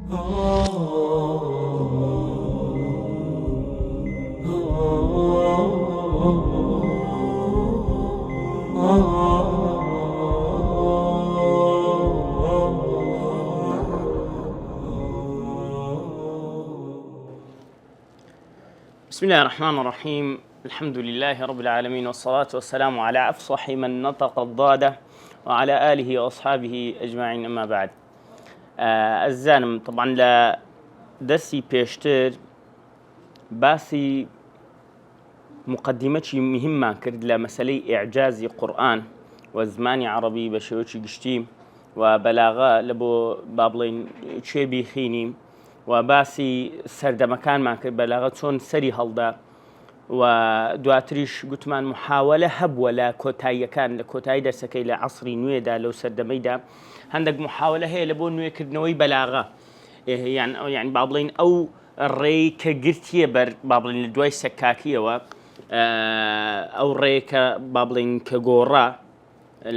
بسم الله الرحمن الرحيم. الحمد لله رب العالمين، والصلاة والسلام على أفصح من نطق الضادة وعلى آله وأصحابه أجمعين، أما بعد. الزانم طبعا لا درسي بيشتر باسي مقدمتي مهمة كرد لمسألة إعجاز قرآن وزماني عربي بشوشي قشتيم وبلاغة لبو بابلين شي بيخيني وباسي سردمكان ما کرد بەلاغە چۆن سەری هەڵدا و دواتریش گوتمان محاولە هەبووە لە کۆتاییەکان لە کۆتایی دەرسەکەی لە عەسری نوێدا لەو سەردەمەیدا هەندێک محاولە هەیە لە بۆ نوێکردنەوەی بەلاغە، یعنی با بڵێن ئەو ڕێی کە گرتیە بەر با بڵێن لە دوای سەکاکیەوە ئەو ڕێی کە با بڵێن کە گۆڕا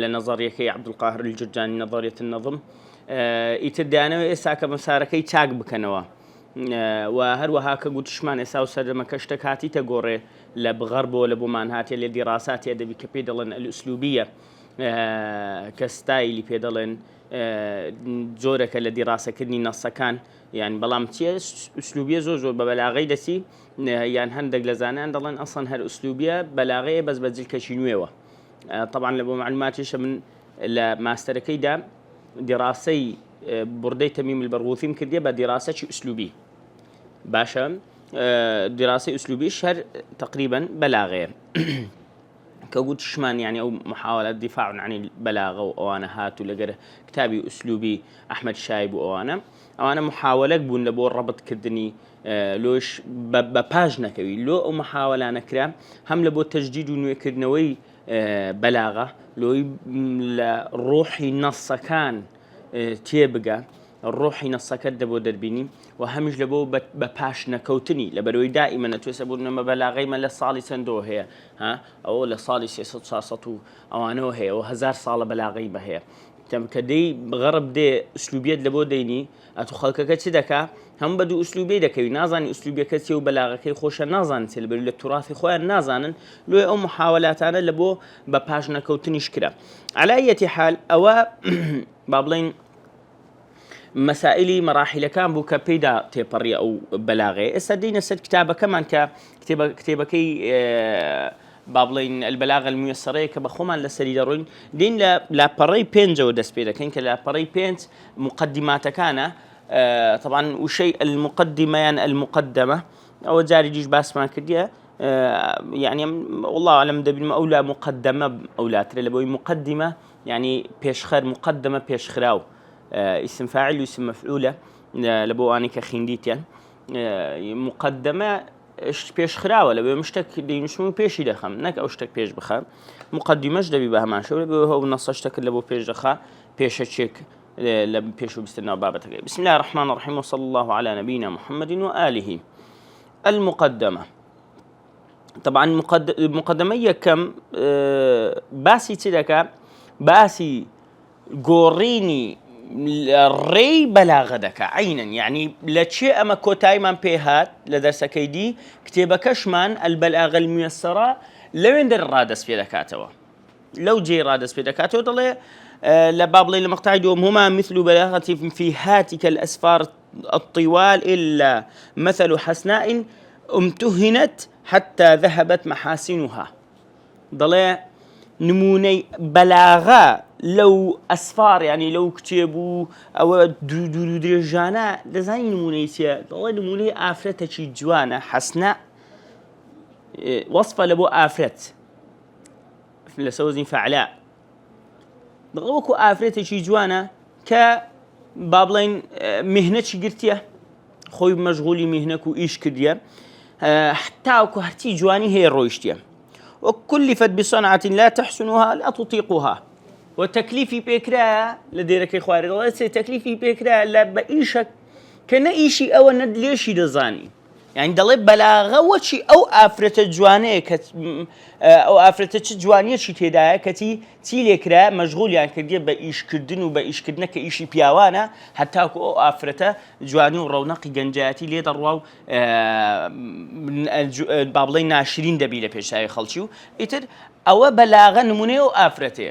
لە نەزەریەکەی عەبدولقاهر الجورجانی نەظەریەت النەظم ئیتر دەیانەوێت ئێستا کە مەسارەکەی چاک بکەنەوە و هەروەها کە گوتشمان ئێستا و سەردەمەکە شتێک هاتیتە گۆڕێ لە بغەربەوە لە بۆمان هاتیە لە دیراساتی ئەدەبی کە پێی دەڵێن ئەلئوسلوبیە کە ستایلی پێ دەڵێن جۆرەکە لە دیراسەکردنی نەسەکان، یان بەڵام چیە ئوسلوبیە زۆر بە بەلاغەی دەچی، یان هەندێک لە زانایان دەڵێن ئەسڵەن هەر ئوسلوبیە بەلاغەیە بەس بە جلکەشی نوێوە. طبعا لە بۆ معلوماتیشە من لە ماستەرەکەیدا دراسەی بوردەی تەمیم البەرغوثیم کردیە بە دیراسەی ئوسلوبی باشە، دیراسەی ئوسلوبیش هەر تقریبا بەلاغەیە کە گوتشمان یعنی ئەو محاولە دیفاع عن البەلاغە و ئەوانە هاتو لەگەر کتابی ئوسلوبی ئەحمەد شایب و ئەوانە محاولەک بوون لە بۆ ڕەبطکردنی لۆش بە پاش نەکەوی لۆ ئەو محاولانە کرا هەم لە بۆ تەجدید و نوێکردنەوەی بەلاغە لۆی لە ڕۆحی نەسەکان تێبگە، ڕۆحی نەسەکەت دەبۆ دەربینی و هەمیش لە بۆ بە پاش نەکەوتنی لە بەرەوەی دائیمە نەتوێسە بوونەمە بەلاغەیمە لە ساڵی چەندەوە هەیە ئەوە لە ساڵی 300 و ئەوانەوە هەیە و 1000 ساڵە بەلاغەی بەهەیە کە دەی بغەڕب دێ ئوسلوبیەت لە بۆ دەینی ئەتو خەڵکەکە چی دەکا هەم بە دوو ئوسلوبی دەکەوی نازانی ئوسلوبیەکە چێ و بەلاغەکەی خۆشە نازانن چێ لەبەر لە توراثی خۆیان نازانن لۆی ئەو محاولاتانە لە بۆ بە پاش نەکەوتنیش کرا. على أي حال ئەوە با بڵێن مەسائلی مەراحیلەکان بوو کە پێیدا تێپەڕی ئەو بەلاغەیە. ئێستا دێینە سەر کتابەکەمان کە کتێبەکەی با بڵێن البەلاغە المویسەرەیە کە بە خۆمان لەسەری دەڕۆین دێین لە لاپەڕەی 5ەوە دەست پێ دەکەین کە لاپەڕەی 5 مقدماتەکانە. طبعا وشيء المقدمة يعني المقدمة أو جاري جيش باسمان كدية يعني والله أعلم دبي أولى مقدمة أولى ترى لبوي مقدمة يعني بيشخر مقدمة بيشخراو اسم فاعل واسم مفعولة لبو أنا كخنديت يعني مقدمة بيشخراو لبوي مشتك دي مش مو بيشي دخم نك أو اشتك بيش بخا مقدمة دبي بها ما شو لبوي هو نص اشتك لبو بيش دخا بيش تشيك لم بيشو بستنا بابتك. بسم الله الرحمن الرحيم، وصلى الله على نبينا محمد وآله. المقدمة طبعا مقدمية كم باسي تدك باسي قوريني الري بلاغدك عينا يعني لشيء أما كوتاي من بيهات لدرس كيدي كتابة كشمان البلاغة الميسرة لو يندر رادس في دكاتوا لو جي رادس في دكاتوا ضلي لبابلي المقطع دوم هما مثل بلاغة في هاتك الأسفار الطوال إلا مثل حسناء امتهنت حتى ذهبت محاسنها. ضلي نموني بلاغة لو أسفار يعني لو كتبوا أو درجانا لزاني نموني سيا ضلي نموني آفرتة شي جوانا حسناء وصفة لبو آفرت لسوزين فعلاء دغوكو آفرێتێکی جوانە کە با بڵێن میهنەتی گرتیە خۆی مەشغولی میهنەک و ئیش کردیە حتاوکو هەرچی جوانی هەیە ڕۆیشتیە وكلفت بصنعة لا تحسنها لا تطيقها وتكليفي بيكرا لديرك خواري تكليفي بيكرا لا بإيشك كنا إيشي أو ند ليشي دزاني يعني دەڵێ بەلاغەوەچی ئەو ئافرەتە جوانەیە کە ئەو ئافرەتە چ جوانیەکی تێدایە کەتی چی لێکرا مەشغولیان کردیە بە ئیشکردن و بە ئیشکردنە کە ئیشی پیاوانە هەتاکو ئەو ئافرەتە جوانی و ڕەونەقی گەنجایەتی لێ دەڕوا و با بڵێ ناشرین دەبی لە پێشاوی خەڵکی و ئیتر ئەوە بەلاغە نمونەیە و ئافرەتێ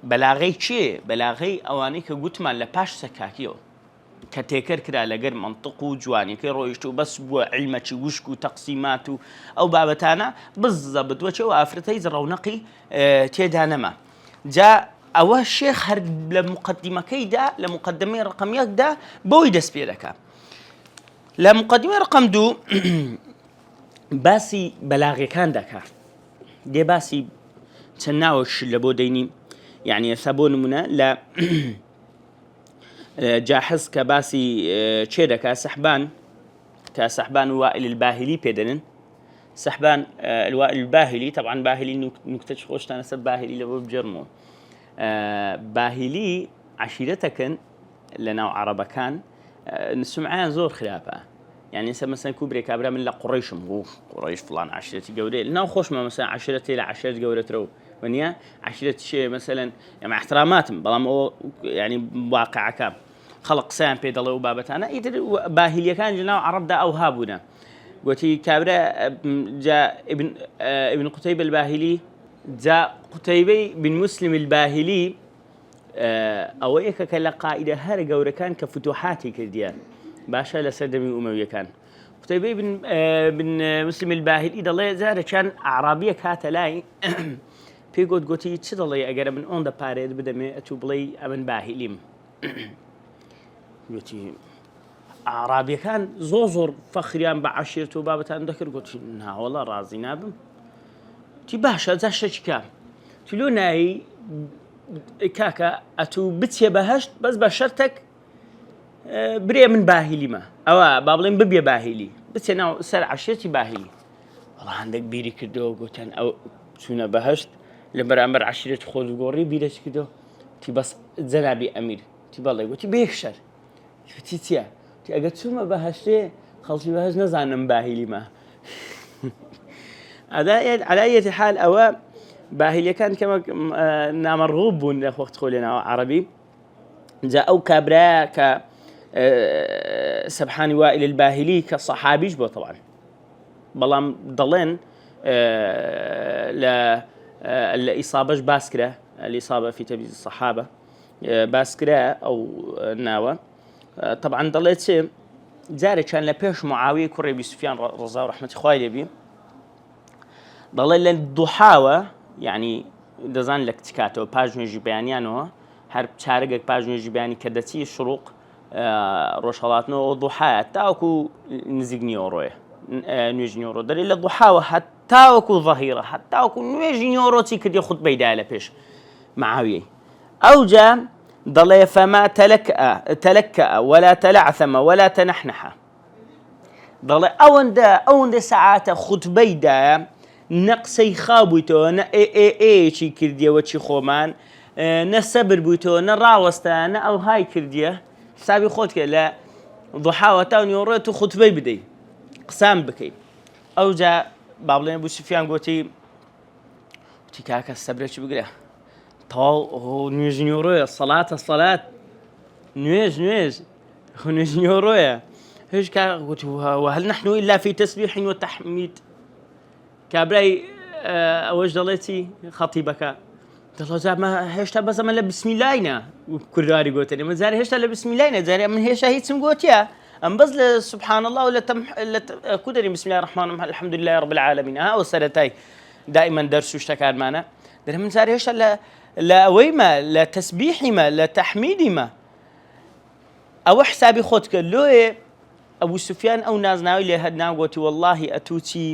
بەلاغەی چێ بەلاغەی ئەوانەی کە گوتمان لە پاش سەکاکیەوە کە تێکەر کرا لەگەر منطق و جوانیەکەی ڕۆیشت و بەس بووە عیلمەکی وشک و تەقسیمات و ئەو بابەتانە بزە بتوەچێ و ئافرەتەی ڕەونەقی تێدا نەما جا ئەوە شێخ هەر لە مقدمەکەیدا لە مقدمەی ڕقم یەکدا بۆی دەست پێ دەکا لە مقدمەی ڕقم دوو باسی بەلاغەکان دەکا دێ باسی چەند ناوەش لە بۆ دەینی یعنی ئێستا بۆ نمونە لە جاحز کە باسی چێ دەکا سەحبان و وائل الباهلی پێدەنن سەحبان الوائل الباهلی طبعا باهلی نکتەش خۆشتانە سەر باهلی لەبۆ بجەرمەوە باهلی عشیرەتەکەن لە ناو عەرەبەکان سمعیان زۆر خراپە يعني مثلا كوبري كابرا من لا قريش قريش فلان عشيرتي جوري لنا خوش ما مثلا عشيرتي لعشيرة جورة رو ونيا عشيرة شيء مثلا يعني احتراماتهم بلا يعني واقع كام خلق سام بيدل وبابتنا يدري باهلية كان جنا عرب دا أوهابنا قلتي كابرا جاء ابن قتيبة الباهلي جاء قتيبة بن مسلم الباهلي أويك كلا قائدة هر جورة كان كفتوحاتي كديان باشا لسردمي أموية كان قتيبة بن مسلم الباهلي دلله زاره كان أعرابية كاتلاي بيقول قوتي تدلله أجر من أون دا بارد بدمي أتوبلي أمن باهليم قوتي أعرابية كان زوزر فخريان بعشيرته بابتان ذكر قوتي نا والله راضي نابم تي باشا زاشش كام تلو ناي كاكا أتو بتيا بهشت بس بشرتك بري من باهلي ما أو بابلين ببيا باهلي بس أنا سر عشرتي باهلي والله عندك بيري كدو قلتن أو سونا بهشت لما أمر عشرة خود قوري بيرش كدو تي بس زنابي أمير تي بالله قلتي بيكشر تي تيا تي أجت سوما بهشتي خلصي بهش نزعن باهلي ما هذا على أي حال أو باهلي كان كما نامرغوب وقت خلينا عربي جاء أو كابرا ك سبحان وائل الباهلي كصحابيش بو طبعا بلام ضلين الإصابة باسكرة الإصابة في تمييز الصحابة باسكرة أو ناوة طبعا ضليت سي جاري كان لبيش معاوية كوري أبي سفيان رضا ورحمة خوالي بي ضلين الضحاوة يعني دزان لك تكاتو باجنجي بيانيانو هر چارەگەک پاژنێژی بیانی کە دەچی شروق ڕۆژهەڵاتنەوە ضحایە تاوەکو نزیک نیۆڕۆیە نوێژی نیۆڕۆ دەرێ لە ضحاوە هەتاوەکو ظەهیرە هەتاوەکو نوێژی نیۆڕۆچی کردی خوتبەیدا لە پێش معاویەی ئەوجا دەڵێ فەما تەلەکەئە ولا تەلەعثەمە ولا تەنەحنەحە دەڵێ ئەوەندە سەعاتە خوتبەیدایە نەقسەی خابوویتەوە نە ئێچی کردیەوە چی خۆمان نەسەبر بوویتەوە نە ڕاوەستە نە ئەو های کردیە حسابی خۆت کە لە ضحاوە تا نیۆڕێت و خوتبەی بدەیت قسام بکەیت ئەوجا با بڵێن بوو سوفیان گوتی کاکە سەبرێکی بگرە تەواو نوێژ نیۆڕۆیە سەڵاتە سەڵات نوێژ نیۆڕۆیە هیچ کاک گوتی وهل نحن إلا في تسبيح وتحميد کابرای ئەوەش دەڵێتی خەتیبەکە دەڵۆ ما هێشتا بەس ئەمە لە بسمیلایە کوردواری گوتنی من زارێ هێشتا لە بسمیلایە زارێ من هێشتا هیچم گوتیە ئەم بەس لە سبحان الله ولا کودەری بسم الله الرحمن الرحيم الحمد لله رب العالمين ئەو سەرەتای دائما دەرس و شتەکانمانە دەرێ من زارێ هێشتا لە ئەوەیمە لە تەسبیحیمە لە تەحمیدیمە ئەوە حسابی خۆت کرد لۆیە ئەبوو سوفیان ئەو نازناوی لێ هەدنا گوتی والله ئەتوچی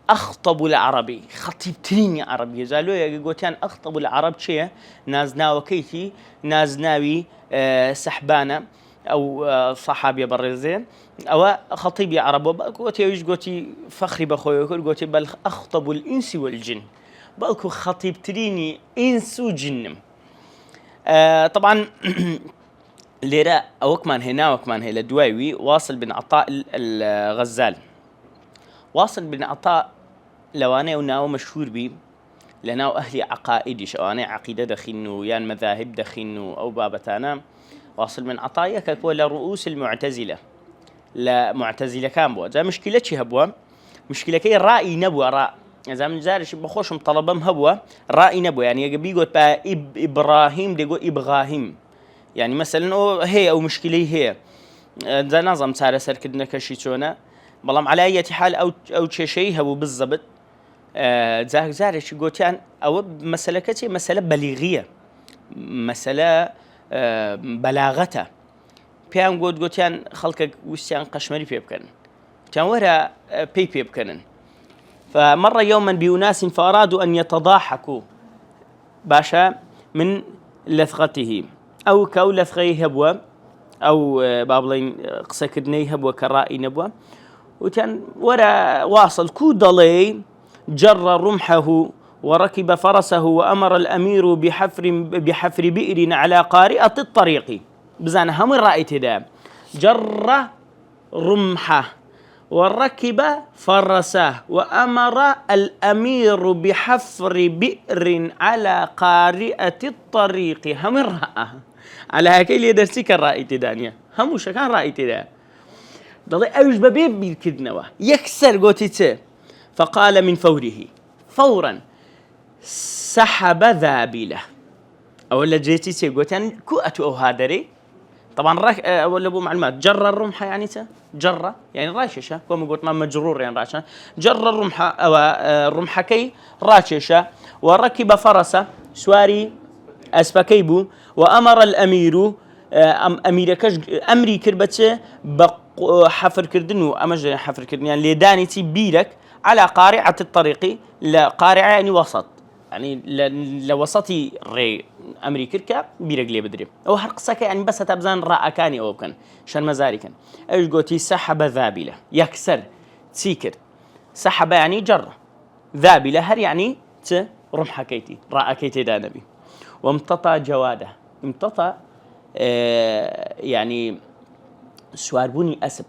أخطب العربي خطيب تريني عربي زالويا قوتيان أخطب العرب شيء نازنا وكيتي نازناوي سحبانة أو صحابي برزين أو خطيب عرب قوتي ويش قوتي فخري بخوي قوتي بل أخطب الإنس والجن بالكو خطيب تريني إنس وجن طبعا ليرا وكمان هنا وكمان هنا دواوي واصل بن عطاء الغزال واصل بن عطاء لواني وناو مشهور بي لناو أهل عقائدي شواني عقيدة دخينو يان مذاهب دخينو أو بابتانا واصل بن عطاء يكتبوا لرؤوس المعتزلة لا معتزلة كان بوا زي مشكلة شي هبوا مشكلة كي رأي نبوا رأي إذا من زارش بخوشم طلبهم هبوا رأي نبوا يعني يجي يقول إبراهيم دي يقول إبراهيم يعني مثلا هي أو مشكلة هي ذا نظام صار سر كدنا كشيتونا بلام على أي حال أو شيء هو بالضبط زارش قوتيان أو مسألة كتير مسألة بليغية مسألة بلاغته بيان قوتيان خلقك وسيان قشمري بيبكن كان ورا بيبكنن فمر يوما بأناس فأرادوا أن يتضاحكوا باشا من لثغته أو كو لثغي هبوة أو بابلين قسكدني هبوة كرائي نبوة وكان ورا واصل كودلي جر رمحه وركب فرسه وأمر الأمير بحفر بئر على قارئة الطريق بزان هم رأيت ده جر رمحه وركب فرسه وأمر الأمير بحفر بئر على قارئة الطريق هم رأى على هكذا يدرسك الرأيت دانيا هم شكان رأيت ده ضلي أوج ببيب بالكدنوة يكسر قوتيته فقال من فورا سحب ذابله أولا جيتي سيقوتان كو أتو هادري طبعا أولا أبو معلومات جر الرمحة يعني جرة يعني راششة كما قلت ما مجرور يعني راشة جر الرمحة أو الرمحة كي راششة وركب فرسه سواري أسفكيبو وأمر الأمير أمري كربته حفر كردنو أمجد حفر كردن يعني لدانتي بيرك على قارعة الطريق لا قارعة يعني وسط يعني لوسطي ري أمريكا بيرجلي بدري أو هرقصك يعني بس تبزان رأكاني أو كان شان مزاري كان إيش قوتي سحب ذابلة يكسر تسيكر سحب يعني جرة ذابلة هر يعني رمح كيتي رأكيتي دا نبي وامتطى جواده امتطى يعني سواربوني أسب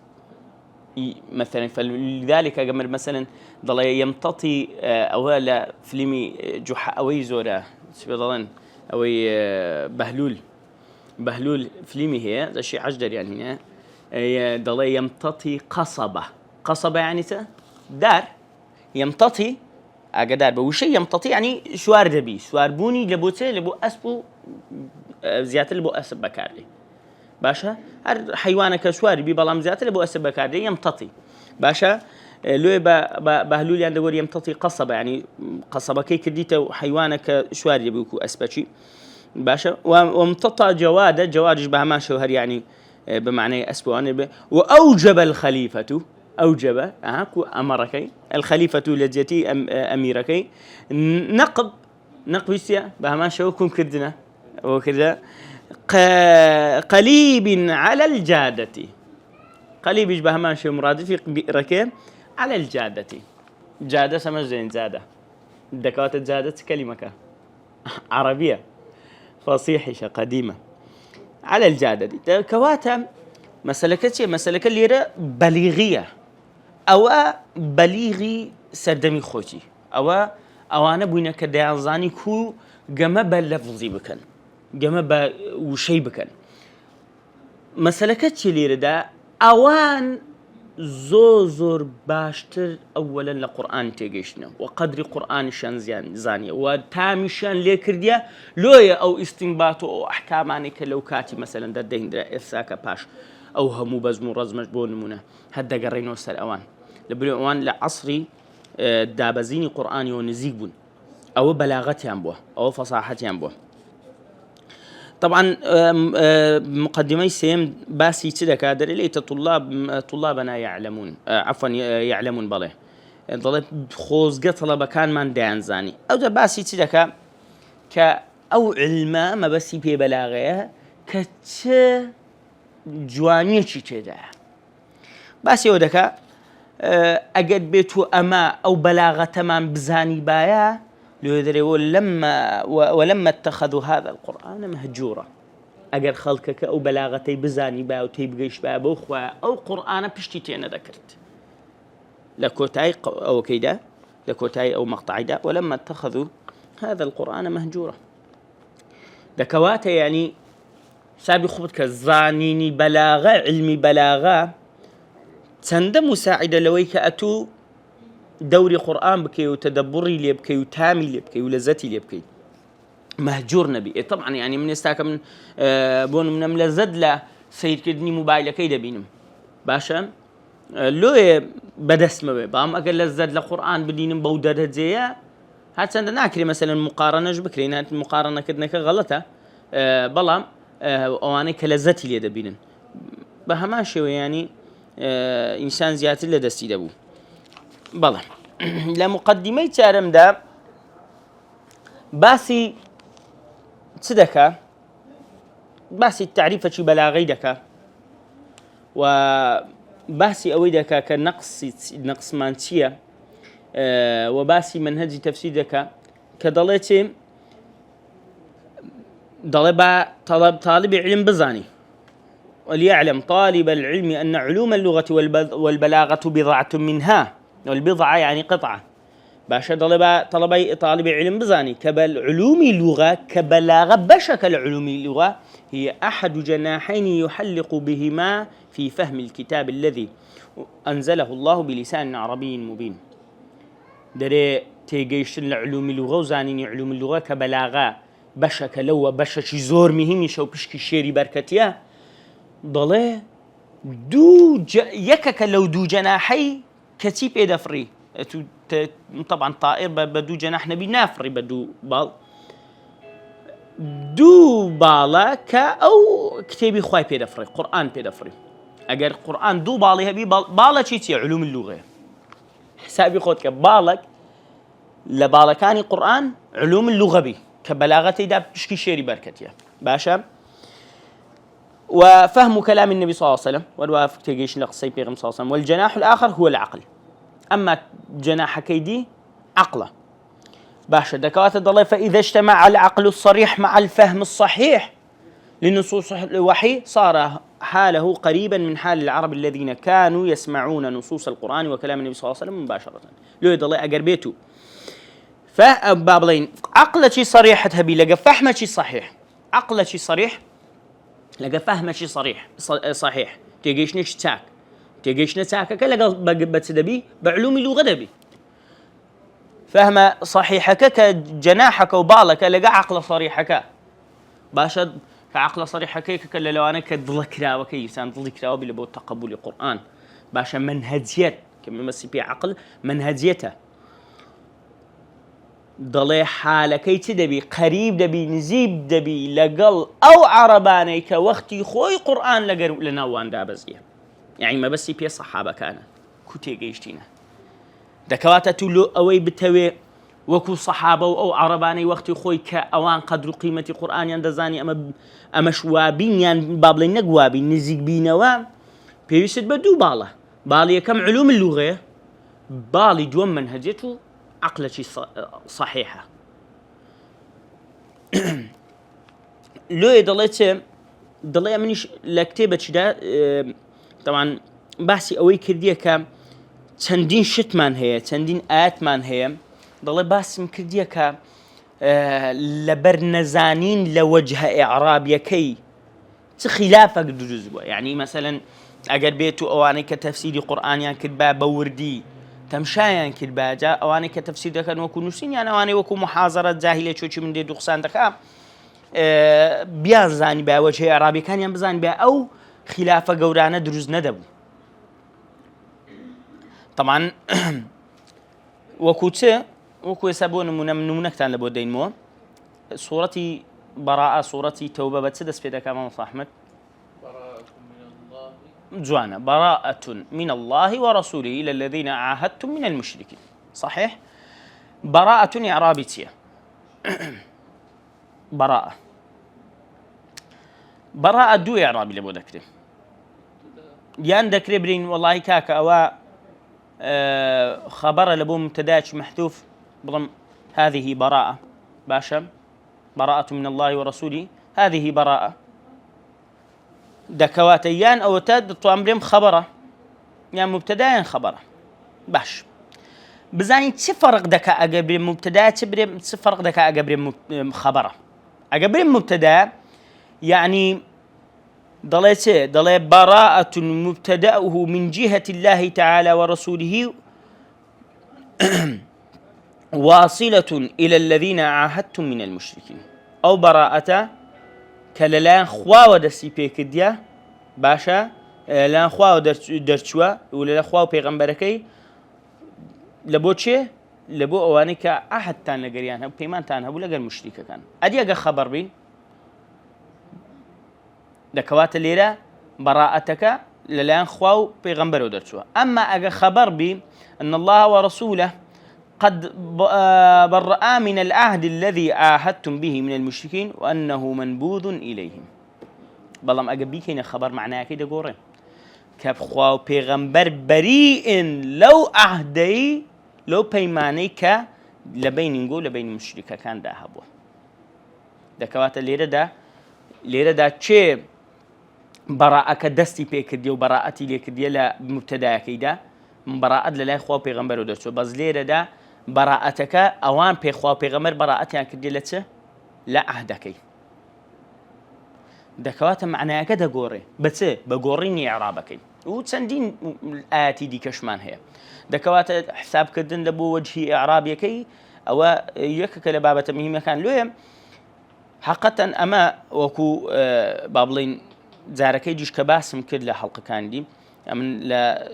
مثلا فلذلك قمر مثلا ضل يمتطي أولا فيلمي جحا أوي زورا سبيضلن أوي بهلول فيلمي هي ذا شيء عجدر يعني ضل يمتطي قصبة يعني دار يمتطي أقدار بوشي يمتطي يعني شوار دبي شوار بوني لبو أسبو زيادة لبو أسب بكاري باشا هر حيوانك شواري ببلام زيادة لبو أسب بكاري يمتطي باشا لو بهلول يعني دور يمتطي قصبة يعني قصبة كي كديته حيوانك شواري بيكو أسبتشي باشا وامتطى جواد يشبه ما شوهر يعني بمعنى أسبوان وأوجب الخليفة أوجب أمركي الخليفة التي أميركي نقب يسيا بهما شو كون كردنا وكذا قليب على الجادة قليب يشبه ما شو مرادف بئرك على الجادة جادة سمجين زادة دكات الجادة كلمة عربية فصيحة قديمة على الجادة كواتا مسألة اللي بليغية أو بليغي سردمي خوتي أو أنا بوينا كديان زاني كو جمع بلفظي بكن جمع وشي بكن مسألة اللي دا أوان زور باشتر أولا لقرآن تيجيشنا وقدر قرآن شان زانية وتامشان ليكرديا لويا أو استنباط أو أحكاماني كلو كاتي مثلا دا دهن دا إرساكا باش أو همو بزمو رزمش بونمونا هدا قرينو سر أوان لبني أوان لعصري دابزيني قرآني ونزيقبون أو بلاغتي عن بوه أو فصاحتي عن بوه طبعا مقدمي سيم باسي تدك هذا اللي طلابنا يعلمون عفوا يعلمون بالله ضل خوز طلبه كان من دان زاني او ده باسي تدك ك او علما ما بس في بلاغه كت جوانيه كده باسي ودك اجد بيتو اما او بلاغه تمام بزاني بايا لذلك ولما اتخذوا هذا القرآن مهجورا أجر خلقك أو بلاغتي بزاني با وتيبقيش با بوخوا أو قرآن بشتيتين ذكرت لكوتاي أو كيدا لكوتاي أو مقطعيدا ولما اتخذوا هذا القرآن مهجورا دكواته يعني سابي خبط كزانيني بلاغة علمي بلاغة چەندە مساعدة لەوەی کە ئەتوو دەوری قورئان بکەی و تەدەبوڕی لێ بکەی و تامی لێ بکەی و لەزەتی لێ بکەی مەهجوور نەبی طبعا يعني من ئێستاکە من بۆ نمونە لەزەت لە سەیرکردنی موبایلەکەی دەبینم باشە لۆیە بەدەستمەوێ بەڵام ئەگەر لەزەت لە قورئان بدینم بەو دەرەجەیە هەرچەندە ناکرێ مەسەلەن مقارنەش بکرێن مقارنەکردنەکە غەڵەتە بەڵام ئەوانەی کە لەزەتی لێ دەبینن بە هەمان شێوە ینی ئینسان زیاتر لە دەستی دەبوو بەڵێ لە مقدمەی چارەمدا باسی چ دەکا باسی تعریفەکی بەلاغەی دەکا و باسی ئەوەی دەکا کە نەقسمان چییە و باسی منهەجی تەفسیر دەکا کە دەڵێ چێ دەڵێ با طالب علم بزانی وليعلم طالب العلم أن علوم اللغة والبلاغة بضعة منها والبضعة يعني قطعة باشا طالب علم بزاني علوم اللغة كبلاغة بشكل علوم اللغة هي أحد جناحين يحلق بهما في فهم الكتاب الذي أنزله الله بلسان عربي مبين دري تيجيش العلوم اللغة وزانيني علوم اللغة كبلاغة بشكل وبشكل زور مهمي شو بشكي شيري بركتيا ضله يكك لو دو جناحي كتيب إدفري طبعا طائر بدو جناح نبي نافري بدو بال دو بالا أو كتابي خواي بيدفري قرآن بيدفري أجر قرآن دو بالي هبي بالا شيء علوم اللغة حسابي خود كبالك لبالكاني قرآن علوم اللغة بي كبلاغتي دا بشكي شيري بركتيا باشا وفهم كلام النبي صلى الله عليه وسلم والوافق تيجيش لقصي بيغم صلى الله عليه وسلم والجناح الآخر هو العقل أما جناح كيدي عقله باشا دكوات الضلي فإذا اجتمع العقل الصريح مع الفهم الصحيح لنصوص الوحي صار حاله قريبا من حال العرب الذين كانوا يسمعون نصوص القرآن وكلام النبي صلى الله عليه وسلم مباشرة لو يضلي أقربيته فبابلين عقل شي صريح تهبي لقى فهم شي صحيح عقل شي صريح لقى فهم شي صحيح تيجيشنش تاك تيجيشنا تاك كلا بتدبي بعلوم اللغة دبي فهم صحيحك كجناحك وبالك لقى عقل صريحك باشا كعقل صريحك كلا لو أنا كذكرى وكيسان ذكرى وبلبو تقبل القرآن باشا منهجيات كما مسي بي عقل منهجيته ضلي حالكي تدبي قريب دبي نزيب دبي لقل أو عربانيك وقتي خوي قرآن لنا وان دابزيه يعني ما بس بي صحابة كان كوتي جيشتينا دكواتا تلو أوي بتوي وكو صحابة أو عرباني وقتي خوي كأوان قدر قيمة قرآن يندزاني أما شوابين يعني بابلين نقوابين نزيق بينوا بيسد بدو بالي كم علوم اللغة بالي دوم منهجته عقلتي صحيحة لو يضليت منيش لكتابة دا طبعا بحثي أوي كردية كام چەندین شتمان هەیە چەندین ئاەتمان هەیە دەڵێ باسم کردیە کە لەبەر نەزانین لە وەجهە ئێعرابیەکەی چ خلافەک دروست بووە یعنی مەسەلەن ئەگەر بێت و ئەوانەی کە تەفسیری قورئانیان کرد بە وردی تەمشایان کرد بە جا ئەوانەی کە تەفسیر دەکەن وەکو نووسینیان ئەوانەی وەکو محازەرەت جاهیلە چۆچی من دێ دووقسان دەکا بیان زانی بە وەجهە ئێعرابیەکانیان بزانین بە ئەو خلافە گەورانە دروست نەدەبوو طبعا وكو يسابون نمونكتان لبو دينمو سورة براءة سورة توبة بتسدس في دكا مام أحمد براءة من الله جوانا براءة من الله ورسوله إلى الذين عاهدتم من المشركين صحيح براءة إعرابية براءة دو إعرابي لبو دكري يان دكري برين والله كاكا أوا خبر لبو مبتداش محذوف بضم هذه براءة باشا براءة من الله ورسوله هذه براءة دكواتيان أو تاد طوامريم خبره يعني مبتداين خبره باش بزانین چی فرق دەکا ئەگەر برێ مبتدا چ فرق دەکا ئەگەر برێ خەبەرە ئەگەر برێ مبتدا يعني دەڵێ براءة مبتدأه من جهة الله تعالى ورسوله واصلة إلى الذين عاهدتم من المشركين أو براءة كللان خوا ودسي بيكديا باشا لان خوا درچوا ولا خوا پیغمبركي لبو چه لبو اواني كا احد تان لگريان هب پیمان تان هبو لگر مشركه كان ادي اگر خبر بي دكوات الليله براءتك للان خوا پیغمبر ودرچوا اما اگر خبر بي ان الله ورسوله قد برأ من العهد الذي عاهدتم به من المشركين وأنه منبوذ إليهم بلام أجا بيكين خبر معناه كده قوري كبخوا وبيغمبر بريء لو عهدي لو بيماني ك لبين نقول لبين المشركة كان ده هبوه ده كوات ليرة ده چه براءك دستي بيكدي وبراءتي ليكدي لا مبتدا كيدا براءة للا خوا بيغمبر ودرسو بس ليرة ده براءتك اوان بيخوا بيغمبر براءتي كدي لته لا عهدكي دكوات معناها كده قوري بس بقوريني اعرابك وتسندين الآتي دي كشمان هي دكوات حساب كدن لبو وجهي اعرابيكي او يكك لبابة مهمة كان لويم حقا اما وكو بابلين زاركي جيش كباسم كد لحلقة كان دي من لا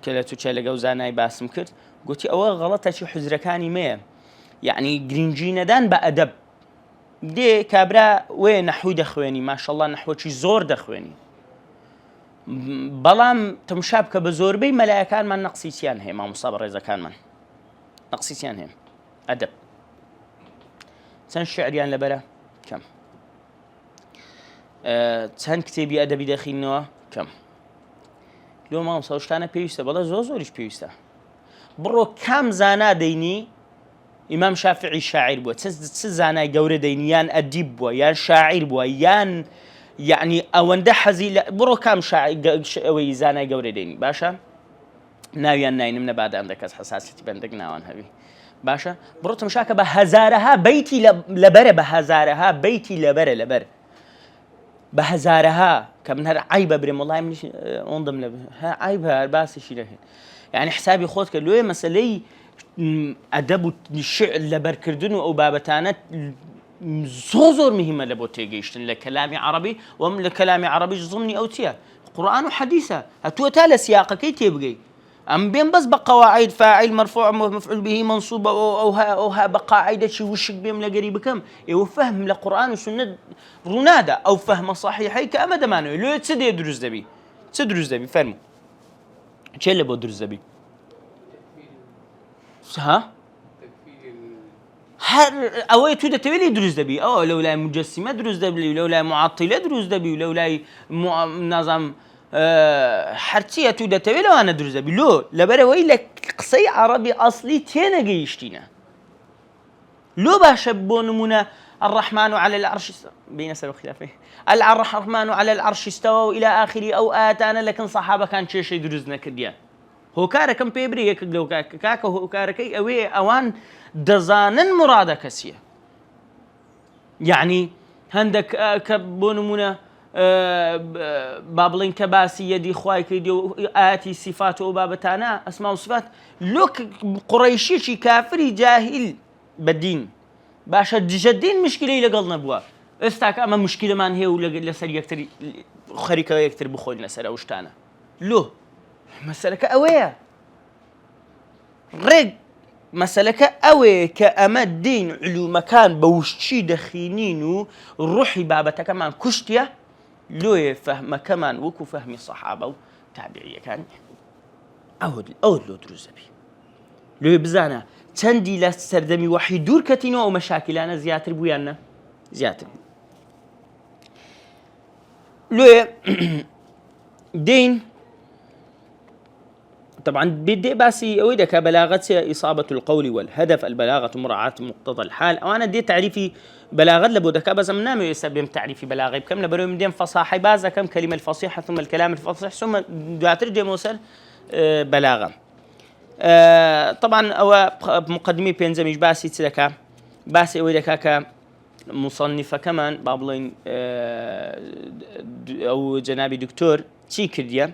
كلاتو چالگا وزاناي باسم كرد قلتي اوه غلطة شي حزركاني ميه يعني جرينجينا دان بأدب دي كابرا وين نحو دخويني ما شاء الله نحو شي زور دخويني بلام تمشابك بزور بي ملايكان من نقصيسيان هي ما مصابر إذا كان من نقصيسيان هي أدب سن شعريان لبرا كم سن كتابي أدبي داخل نوا كم لو ما مصوشتانا بيوستا بلا زوزوريش بيوستا برو كم زانا ديني إمام شافعي شاعر بوا زانا قورة ديني يان أديب بوا يان شاعر بوا يان يعني أونده حزي برو كم شاعر زانا قورة ديني باشا ناويان ناين من بعد عندك حساسيتي بندق ناوان هبي باشا برو تمشاك بهزارها بيتي لبر بهزارها بيتي لبر بهزارها كمن هذا عيبة بريم والله منش انضم له ها عيبها بس شيء له يعني حسابي خود كلوه مسألة أدب الشعر لبركردنو أو بابتانا زور مهمة لبوتيجيشتن لكلام عربي ومن لكلام عربي ضمني أوتيا قرآن وحديثة هتو تالا سياقة كي تبقي أم بين بس بقواعد فاعل مرفوع مفعول به منصوب أو ها بقاعدة شي وشك بهم لقريب كم فهم لقرآن وسنة رنادة أو فهم صحيحي كأمد مانو لو تسدي دروز دبي فهموا شو اللي بدرز دبي ها هر أوي تودا تبي دروز دبي أو لولا مجسمة دروز دبي لولا معطلة دروز دبي لولا نظام حرتية تودا تبي لو أنا دروز دبي لو لبره ويلك قصي عربي أصلي تينا جيشتينا لو باشبون منا الرحمن على العرش بين سبب خلافه الرحمن على العرش استوى إلى آخره أو آتانا لكن صحابة كان شيء دروزنا كديا هو كاركم بيبري يكلو كاك هو كاركي أوي أوان دزانن مرادة كسية يعني عندك كبون منا بابلين كباسي يدي خواي كيديو آتي صفات وبابتانا أسماء وصفات لوك قريشي شي كافري جاهل بالدين باشا جدين مشكلة لقلنا بوا استاك أما مشكلة مان هي ولا لسر يكتر خريكة يكتر بخوين لسر أوشتانا لو مسألة أوية رق مسألة أوي كأمد دين علوم كان بوشي دخينينو روحي بابتا كمان كشتيا لو يفهم كمان وكو فهمي الصحابة وتابعية كان أود لو دروز بي لو يبزانا تندي لسردمي وحي دور كتينو أو مشاكلانا زياتر بويانا زياتر لو دين طبعا بدي باسي أودك بلاغة إصابة القول والهدف البلاغة مراعاة مقتضى الحال أو أنا دي تعريفي بلاغة لبودك بس من نام يسبب تعريفي بلاغة بكم لبرو من دين فصاحة بازا كم كلمة الفصيحة ثم الكلام الفصيح ثم دعتر دي موصل بلاغة طبعا أو مقدمي بينزميش باسي تلك باسي ويدك مصنف كمان بابلين أو جنابي دكتور تي كرديا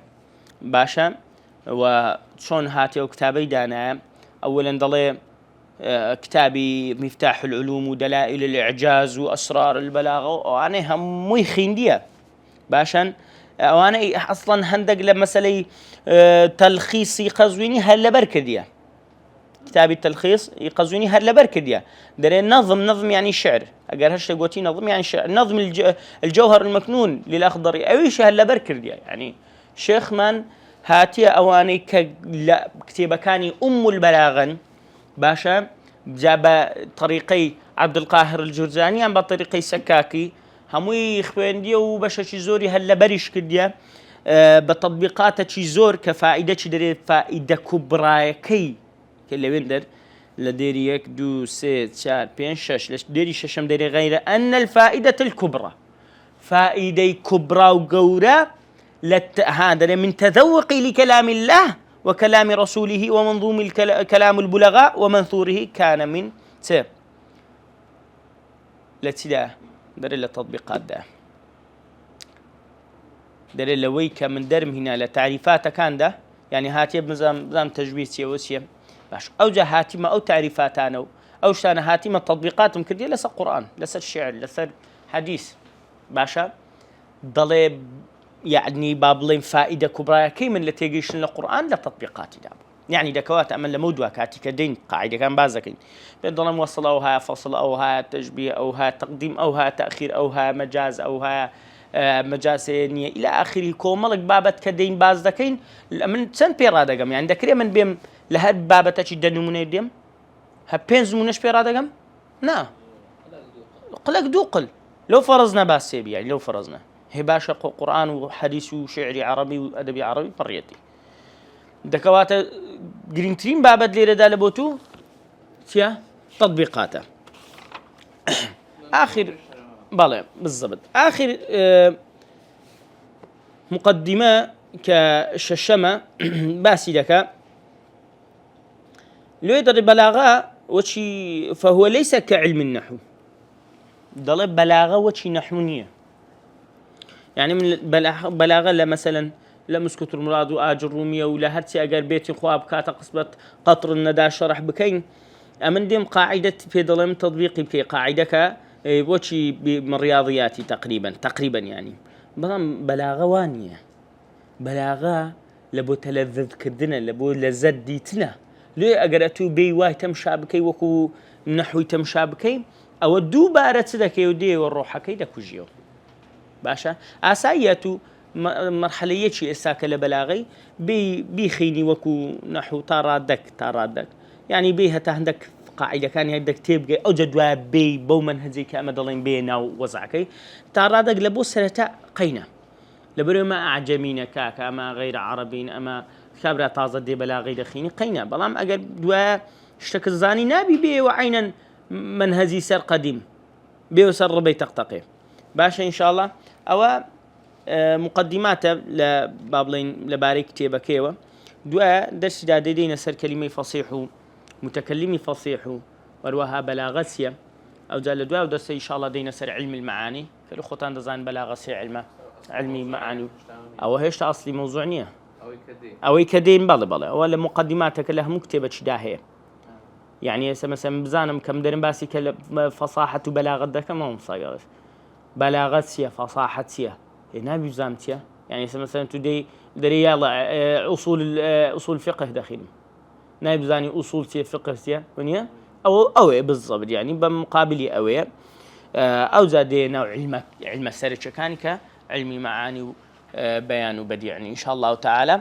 باشا وشون هاتي وكتابي دانا أولا ضلي كتابي مفتاح العلوم ودلائل الإعجاز وأسرار البلاغة وأنا هم يخينديا باشا وأنا أصلا هندق لمسألة تلخيص يقزويني هلا بركديا كتابي التلخيص يقزوني هلا بركديا دري نظم يعني شعر اقر هالشي قوتي نظم يعني شعر نظم الجوهر المكنون للأخضر أويش هلا بركديا يعني شيخ من هاتي أواني كتيبة كاني البلاغن باشا جاب طريقي عبد القاهر الجرجاني عن بطريقي سكاكي هموي خوينديا وباشا شي زوري هلا بريش كديا بتطبيقات شي زور كفائدة شي دري فائدة كبراكي كل ويندر لديري 1 2 3 4 5 6 لديري ششم ديري غير أن الفائدة الكبرى فائدة كبرى وقورة هذا من تذوقي لكلام الله وكلام رسوله ومنظوم كلام البلغاء ومنثوره كان من لتدا در التطبيقات ده در لويك من درم هنا لتعريفات كان ده يعني هاتي بنظام تجويز وسيم باش او جهاتي ما او تعريفات انا او شان هاتي ما تطبيقات ممكن لسه قران لسه الشعر لسه حديث باشا ضل يعني بابلين فائده كبرى كي من اللي تيجيش للقران لتطبيقات دابا يعني دكوات امل لمودوا كاتي كدين قاعده كان بازكين بيضل موصل او ها فصل او ها تشبيه او ها تقديم او ها تاخير او ها مجاز او ها مجازية إلى آخره كوملك بابت كدين باز دكين من سن بيرادقم يعني دكري من بيم لهاد بابتك الدنمونة ديم هبينز منش بيرادقم نا قلق دوقل لو فرضنا باس سيبي يعني لو فرضنا هي باشا قرآن وحديث وشعري عربي وأدبي عربي بريتي دكوات جرينترين بابت ليرة دالبوتو فيها تطبيقاته آخر بالله بالضبط آخر مقدمة كششمة باسي لك لو يدر البلاغة وشي فهو ليس كعلم النحو ضل بلاغة وشي نحونية يعني من بلاغة مثلا لمسكت المراد وآج الرومية ولا هرتي أقر بيتي خواب كاتا قصبة قطر الندى شرح بكين أمن ديم قاعدة في ضلم تطبيقي بكي قاعدة وشي من رياضياتي تقريبا يعني بلاغة وانية بلاغة لبو تلذذ كردنا لبو لذت ديتنا ليه أقرأتو بي واي تمشابكي وكو نحوي تمشابكي أو دو بارت دكي ودي والروحة كي دكو جيو باشا أساياتو مرحلية شي إساكة لبلاغي بيخيني وكو نحو تارادك يعني بيها تهندك قاعدة كان يدك تبقى أو جدوى بي بو منهجي كأمدلين بينا ووزعكي تارادك لبو سرتا قينا لبرو ما أعجمين كاكا أما غير عربين أما خبرة تازة دي بلاغي دخيني قينا بلام أقل دوا اشتك الزاني نابي بي وعينا منهجي سر قديم بي وسر ربي تقتقي باشا إن شاء الله أو مقدمات لبابلين لباري كتيبة كيوة دوا درس دادين سر كلمة فصيح متكلمي فصيح وروها بلاغسية أو جال دوا ودرس إن شاء الله دينا سر علم المعاني كل خطان دزان بلاغسية علمي معاني أو هيش أصلي موضوعنية أو يكدين بالي ولا مقدماتك لها مكتبة شداهية يعني مثلا بزانم كم درن باسي فصاحة وبلاغة دك ما هم صايرش بلاغسية فصاحتية هنا بزامتية يعني مثلا تدي دري يلا أصول فقه داخل نايب زاني أصول فقه سيا ونيا أو بالضبط يعني بمقابل أو زادينا علم السرچ كان علمي معاني بيان وبديع يعني إن شاء الله تعالى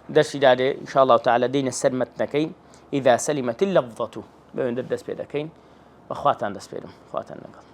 درس داده إن شاء الله تعالى دين السلمتنكين إذا سلمت اللفظة بين درس بيدكين وأخواتان درس بيدهم أخواتان نقل